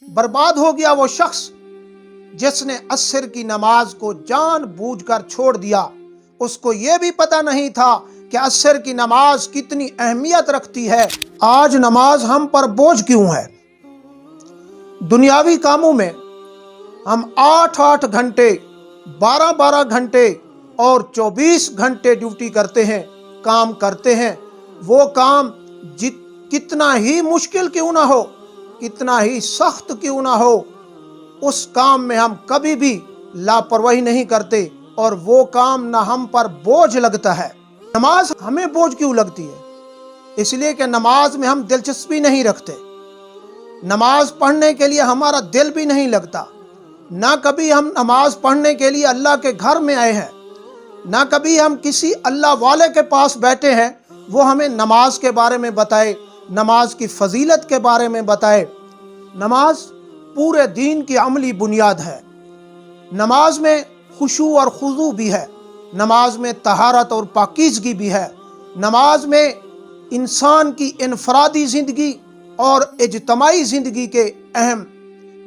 برباد ہو گیا وہ شخص جس نے عصر کی نماز کو جان بوجھ کر چھوڑ دیا۔ اس کو یہ بھی پتہ نہیں تھا کہ عصر کی نماز کتنی اہمیت رکھتی ہے۔ آج نماز ہم پر بوجھ کیوں ہے؟ دنیاوی کاموں میں ہم 8 گھنٹے، 12 گھنٹے اور 24 گھنٹے ڈیوٹی کرتے ہیں، کام کرتے ہیں۔ وہ کام کتنا ہی مشکل کیوں نہ ہو، کتنا ہی سخت کیوں نہ ہو، اس کام میں ہم کبھی بھی لاپرواہی نہیں کرتے اور وہ کام نہ ہم پر بوجھ لگتا ہے۔ نماز ہمیں بوجھ کیوں لگتی ہے؟ اس لیے کہ نماز میں ہم دلچسپی نہیں رکھتے، نماز پڑھنے کے لیے ہمارا دل بھی نہیں لگتا، نہ کبھی ہم نماز پڑھنے کے لیے اللہ کے گھر میں آئے ہیں، نہ کبھی ہم کسی اللہ والے کے پاس بیٹھے ہیں وہ ہمیں نماز کے بارے میں بتائے، نماز کی فضیلت کے بارے میں بتائے۔ نماز پورے دین کی عملی بنیاد ہے۔ نماز میں خشوع اور خضوع بھی ہے، نماز میں طہارت اور پاکیزگی بھی ہے، نماز میں انسان کی انفرادی زندگی اور اجتماعی زندگی کے اہم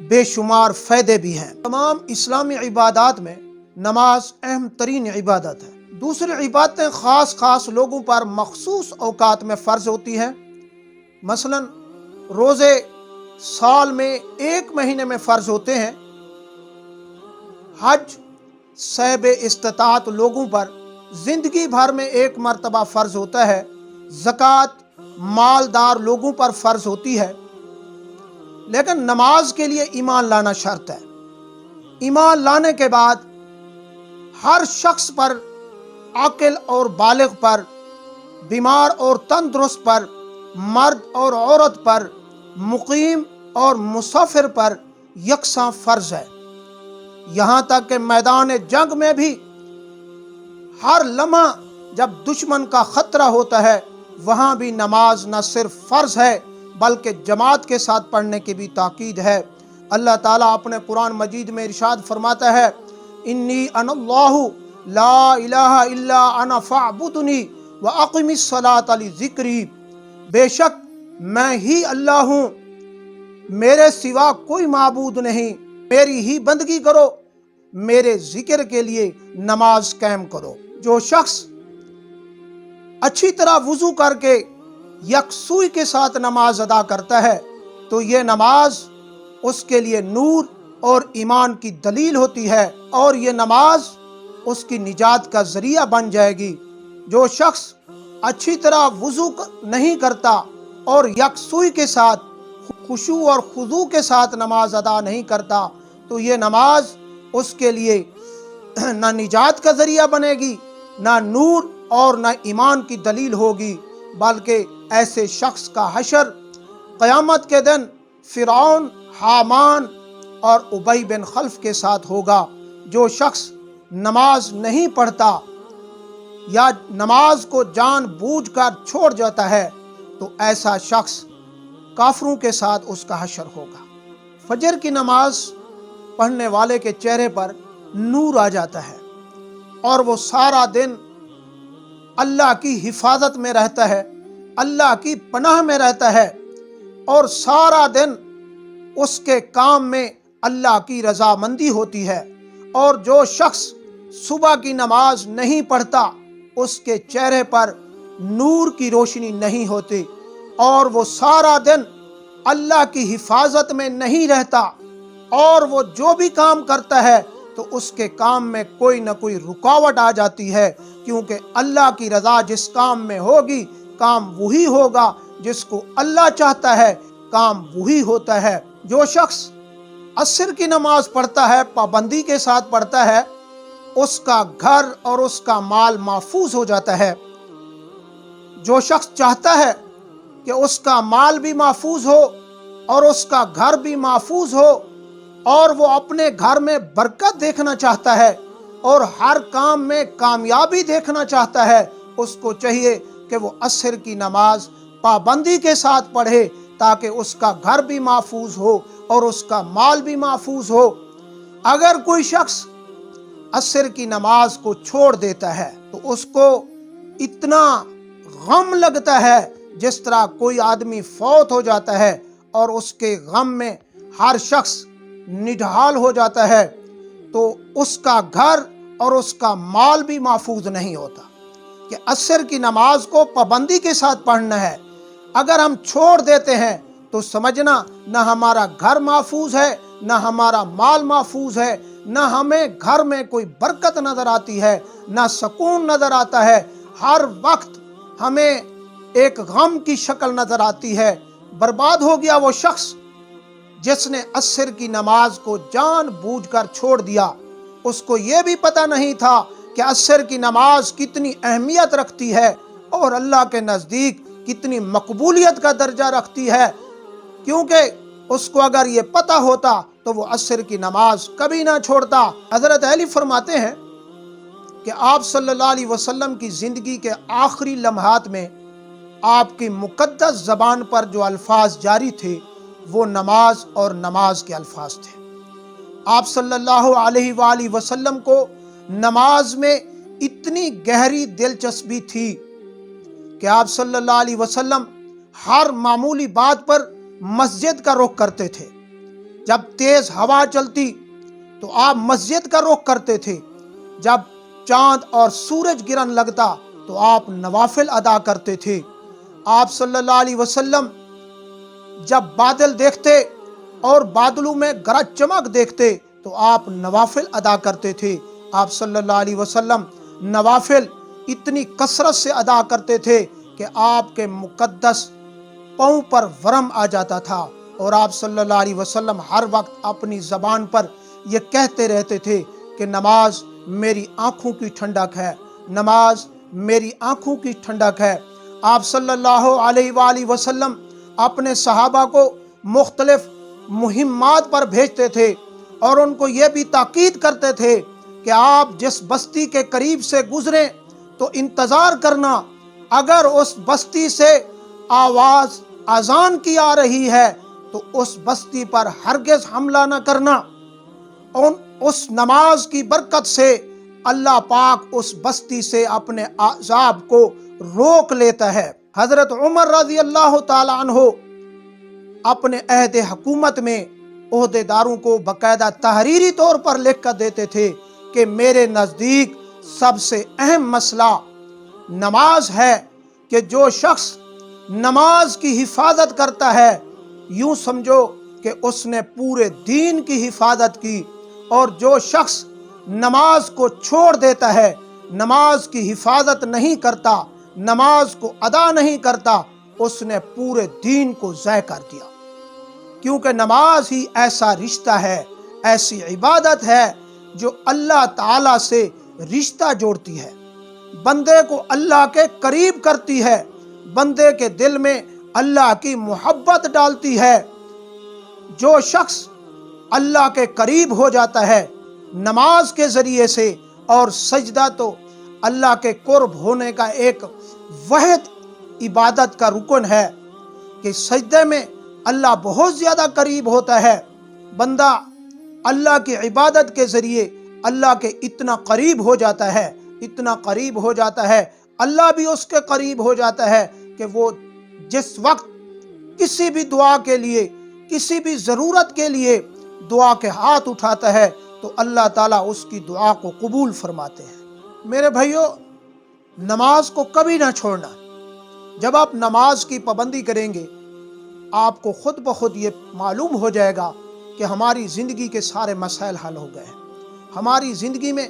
بے شمار فائدے بھی ہیں۔ تمام اسلامی عبادات میں نماز اہم ترین عبادت ہے۔ دوسری عبادتیں خاص لوگوں پر مخصوص اوقات میں فرض ہوتی ہیں۔ مثلا روزے سال میں 1 مہینے میں فرض ہوتے ہیں۔ حج صاحب استطاعت لوگوں پر زندگی بھر میں 1 مرتبہ فرض ہوتا ہے۔ زکوٰۃ مالدار لوگوں پر فرض ہوتی ہے۔ لیکن نماز کے لیے ایمان لانا شرط ہے۔ ایمان لانے کے بعد ہر شخص پر، عاقل اور بالغ پر، بیمار اور تندرست پر، مرد اور عورت پر، مقیم اور مسافر پر یکساں فرض ہے۔ یہاں تک کہ میدان جنگ میں بھی ہر لمحہ جب دشمن کا خطرہ ہوتا ہے وہاں بھی نماز نہ صرف فرض ہے بلکہ جماعت کے ساتھ پڑھنے کی بھی تاکید ہے۔ اللہ تعالیٰ اپنے قرآن مجید میں ارشاد فرماتا ہے، انی انا اللہ لا الہ الا انا فاعبدنی واقم الصلاۃ لذکری، بے شک میں ہی اللہ ہوں، میرے سوا کوئی معبود نہیں، میری ہی بندگی کرو، میرے ذکر کے لیے نماز قائم کرو۔ جو شخص اچھی طرح وضو کر کے یکسوئی کے ساتھ نماز ادا کرتا ہے تو یہ نماز اس کے لیے نور اور ایمان کی دلیل ہوتی ہے اور یہ نماز اس کی نجات کا ذریعہ بن جائے گی۔ جو شخص اچھی طرح وضو نہیں کرتا اور یکسوئی کے ساتھ، خشوع اور خضوع کے ساتھ نماز ادا نہیں کرتا تو یہ نماز اس کے لیے نہ نجات کا ذریعہ بنے گی، نہ نور اور نہ ایمان کی دلیل ہوگی، بلکہ ایسے شخص کا حشر قیامت کے دن فرعون، حامان اور ابی بن خلف کے ساتھ ہوگا۔ جو شخص نماز نہیں پڑھتا یا نماز کو جان بوجھ کر چھوڑ جاتا ہے تو ایسا شخص کافروں کے ساتھ اس کا حشر ہوگا۔ فجر کی نماز پڑھنے والے کے چہرے پر نور آ جاتا ہے اور وہ سارا دن اللہ کی حفاظت میں رہتا ہے، اللہ کی پناہ میں رہتا ہے اور سارا دن اس کے کام میں اللہ کی رضامندی ہوتی ہے۔ اور جو شخص صبح کی نماز نہیں پڑھتا اس کے چہرے پر نور کی روشنی نہیں ہوتی اور وہ سارا دن اللہ کی حفاظت میں نہیں رہتا اور وہ جو بھی کام کرتا ہے تو اس کے کام میں کوئی نہ کوئی رکاوٹ آ جاتی ہے، کیونکہ اللہ کی رضا جس کام میں ہوگی کام وہی ہوگا، جس کو اللہ چاہتا ہے کام وہی ہوتا ہے۔ جو شخص عصر کی نماز پڑھتا ہے، پابندی کے ساتھ پڑھتا ہے، اس کا گھر اور اس کا مال محفوظ ہو جاتا ہے۔ جو شخص چاہتا ہے کہ اس کا مال بھی محفوظ ہو اور اس کا گھر بھی محفوظ ہو اور وہ اپنے گھر میں برکت دیکھنا چاہتا ہے اور ہر کام میں کامیابی دیکھنا چاہتا ہے، اس کو چاہیے کہ وہ عصر کی نماز پابندی کے ساتھ پڑھے تاکہ اس کا گھر بھی محفوظ ہو اور اس کا مال بھی محفوظ ہو۔ اگر کوئی شخص عصر کی نماز کو چھوڑ دیتا ہے تو اس کو اتنا غم لگتا ہے جس طرح کوئی آدمی فوت ہو جاتا ہے اور اس کے غم میں ہر شخص نڈھال ہو جاتا ہے تو اس کا گھر اور اس کا مال بھی محفوظ نہیں ہوتا، کہ عصر کی نماز کو پابندی کے ساتھ پڑھنا ہے۔ اگر ہم چھوڑ دیتے ہیں تو سمجھنا نہ ہمارا گھر محفوظ ہے، نہ ہمارا مال محفوظ ہے، نہ ہمیں گھر میں کوئی برکت نظر آتی ہے، نہ سکون نظر آتا ہے۔ ہر وقت ہمیں ایک غم کی شکل نظر آتی ہے۔ برباد ہو گیا وہ شخص جس نے عصر کی نماز کو جان بوجھ کر چھوڑ دیا۔ اس کو یہ بھی پتہ نہیں تھا کہ عصر کی نماز کتنی اہمیت رکھتی ہے اور اللہ کے نزدیک کتنی مقبولیت کا درجہ رکھتی ہے، کیونکہ اس کو اگر یہ پتہ ہوتا تو وہ عصر کی نماز کبھی نہ چھوڑتا۔ حضرت علی فرماتے ہیں کہ آپ صلی اللہ علیہ وسلم کی زندگی کے آخری لمحات میں آپ کی مقدس زبان پر جو الفاظ جاری تھے وہ نماز اور نماز کے الفاظ تھے۔ آپ صلی اللہ علیہ وآلہ وسلم کو نماز میں اتنی گہری دلچسپی تھی کہ آپ صلی اللہ علیہ وسلم ہر معمولی بات پر مسجد کا رخ کرتے تھے۔ جب تیز ہوا چلتی تو آپ مسجد کا رخ کرتے تھے، جب چاند اور سورج گرہن لگتا تو آپ نوافل ادا کرتے تھے۔ آپ صلی اللہ علیہ وسلم جب بادل دیکھتے اور بادلوں میں گرج چمک دیکھتے تو آپ نوافل ادا کرتے تھے۔ آپ صلی اللہ علیہ وسلم نوافل اتنی کثرت سے ادا کرتے تھے کہ آپ کے مقدس پاؤں پر ورم آ جاتا تھا، اور آپ صلی اللہ علیہ وسلم ہر وقت اپنی زبان پر یہ کہتے رہتے تھے کہ نماز میری آنکھوں کی ٹھنڈک ہے، نماز میری آنکھوں کی ٹھنڈک ہے۔ آپ صلی اللہ علیہ وآلہ وسلم اپنے صحابہ کو مختلف مہمات پر بھیجتے تھے اور ان کو یہ بھی تاکید کرتے تھے کہ آپ جس بستی کے قریب سے گزریں تو انتظار کرنا، اگر اس بستی سے آواز اذان کی آ رہی ہے تو اس بستی پر ہرگز حملہ نہ کرنا۔ اور اس نماز کی برکت سے اللہ پاک اس بستی سے اپنے عذاب کو روک لیتا ہے۔ حضرت عمر رضی اللہ تعالی عنہ اپنے عہد حکومت میں عہدیداروں کو باقاعدہ تحریری طور پر لکھ کر دیتے تھے کہ میرے نزدیک سب سے اہم مسئلہ نماز ہے، کہ جو شخص نماز کی حفاظت کرتا ہے یوں سمجھو کہ اس نے پورے دین کی حفاظت کی، اور جو شخص نماز کو چھوڑ دیتا ہے، نماز کی حفاظت نہیں کرتا، نماز کو ادا نہیں کرتا، اس نے پورے دین کو ضائع کر دیا۔ کیونکہ نماز ہی ایسا رشتہ ہے، ایسی عبادت ہے جو اللہ تعالیٰ سے رشتہ جوڑتی ہے، بندے کو اللہ کے قریب کرتی ہے، بندے کے دل میں اللہ کی محبت ڈالتی ہے۔ جو شخص اللہ کے قریب ہو جاتا ہے نماز کے ذریعے سے، اور سجدہ تو اللہ کے قرب ہونے کا ایک واحد عبادت کا رکن ہے کہ سجدے میں اللہ بہت زیادہ قریب ہوتا ہے۔ بندہ اللہ کی عبادت کے ذریعے اللہ کے اتنا قریب ہو جاتا ہے، اتنا قریب ہو جاتا ہے، اللہ بھی اس کے قریب ہو جاتا ہے کہ وہ جس وقت کسی بھی دعا کے لیے، کسی بھی ضرورت کے لیے دعا کے ہاتھ اٹھاتا ہے تو اللہ تعالیٰ اس کی دعا کو قبول فرماتے ہیں۔ میرے بھائیوں، نماز کو کبھی نہ چھوڑنا۔ جب آپ نماز کی پابندی کریں گے آپ کو خود بخود یہ معلوم ہو جائے گا کہ ہماری زندگی کے سارے مسائل حل ہو گئے ہیں۔ ہماری زندگی میں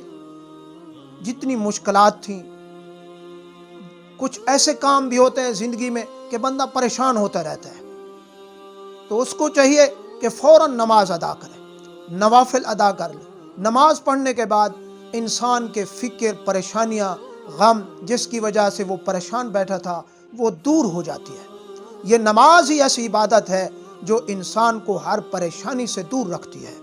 جتنی مشکلات تھیں، کچھ ایسے کام بھی ہوتے ہیں زندگی میں کہ بندہ پریشان ہوتا رہتا ہے، تو اس کو چاہیے کہ فوراً نماز ادا کرے، نوافل ادا کر لے۔ نماز پڑھنے کے بعد انسان کے فکر، پریشانیاں، غم جس کی وجہ سے وہ پریشان بیٹھا تھا وہ دور ہو جاتی ہے۔ یہ نماز ہی ایسی عبادت ہے جو انسان کو ہر پریشانی سے دور رکھتی ہے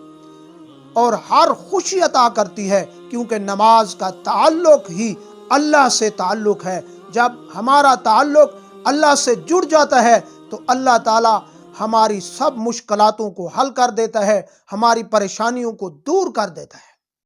اور ہر خوشی عطا کرتی ہے، کیونکہ نماز کا تعلق ہی اللہ سے تعلق ہے۔ جب ہمارا تعلق اللہ سے جڑ جاتا ہے تو اللہ تعالیٰ ہماری سب مشکلاتوں کو حل کر دیتا ہے، ہماری پریشانیوں کو دور کر دیتا ہے۔